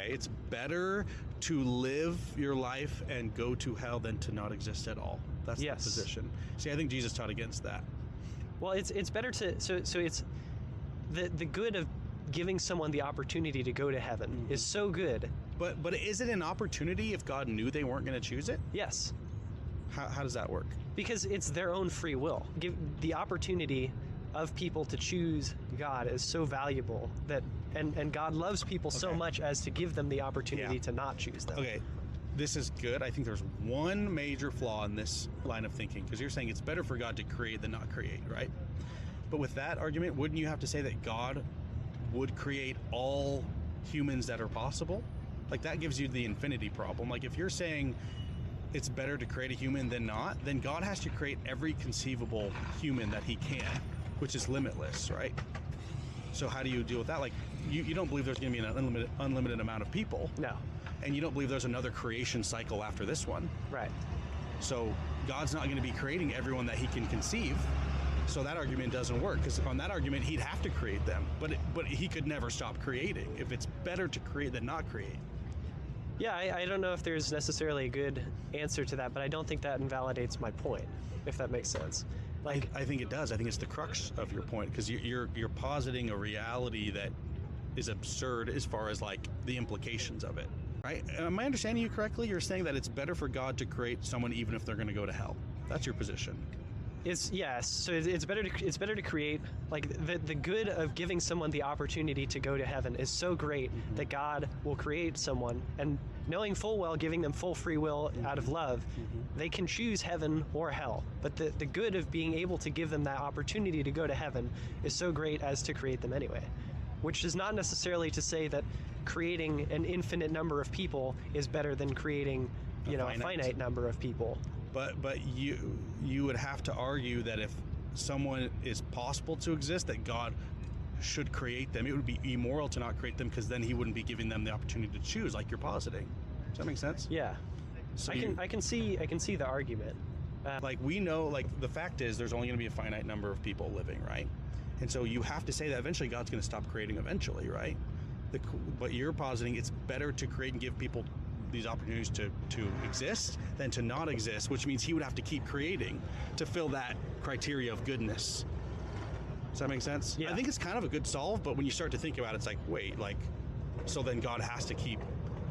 It's better to live your life and go to hell than to not exist at all. That's the position. See, I think Jesus taught against that. Well, it's better to so it's the good of giving someone the opportunity to go to heaven is so good. But is it an opportunity if God knew they weren't going to choose it? Yes. How does that work? Because it's their own free will. Give the opportunity of people to choose God is so valuable that and God loves people so much as to give them the opportunity to not choose them. Okay. This is good. I think there's one major flaw in this line of thinking, because you're saying it's better for God to create than not create, right? But with that argument, wouldn't you have to say that God would create all humans that are possible? Like, that gives you the infinity problem. Like, if you're saying it's better to create a human than not, then God has to create every conceivable human that he can, which is limitless, right? So how do you deal with that? Like, you don't believe there's going to be an unlimited amount of people. No. And you don't believe there's another creation cycle after this one. Right. So God's not going to be creating everyone that he can conceive. So that argument doesn't work, because on that argument, he'd have to create them. But he could never stop creating if it's better to create than not create. Yeah, I don't know if there's necessarily a good answer to that, but I don't think that invalidates my point, if that makes sense. Like, I think it does. I think it's the crux of your point, because you're positing a reality that is absurd as far as like the implications of it, right? Am I understanding you correctly? You're saying that it's better for God to create someone even if they're going to go to hell. That's your position. So it's better to create, like, the good of giving someone the opportunity to go to heaven is so great that God will create someone, and knowing full well, giving them full free will out of love, they can choose heaven or hell. But the good of being able to give them that opportunity to go to heaven is so great as to create them anyway. Which is not necessarily to say that creating an infinite number of people is better than creating, a finite number of people. But you would have to argue that if someone is possible to exist, that God should create them. It would be immoral to not create them, because then he wouldn't be giving them the opportunity to choose, like you're positing. Does that make sense? Yeah. So I can see the argument. Like, we know, like, the fact is there's only going to be a finite number of people living, right? And so you have to say that eventually God's going to stop creating eventually, right? But you're positing it's better to create and give people these opportunities to exist than to not exist, which means he would have to keep creating to fill that criteria of goodness. Does that make sense? Yeah. I think it's kind of a good solve, but when you start to think about it, it's like, wait, like, so then God has to keep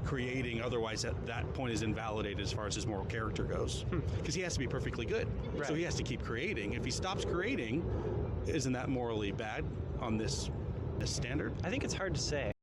creating, otherwise that point is invalidated as far as his moral character goes, because he has to be perfectly good. Right. So he has to keep creating. If he stops creating, isn't that morally bad on this standard? I think it's hard to say.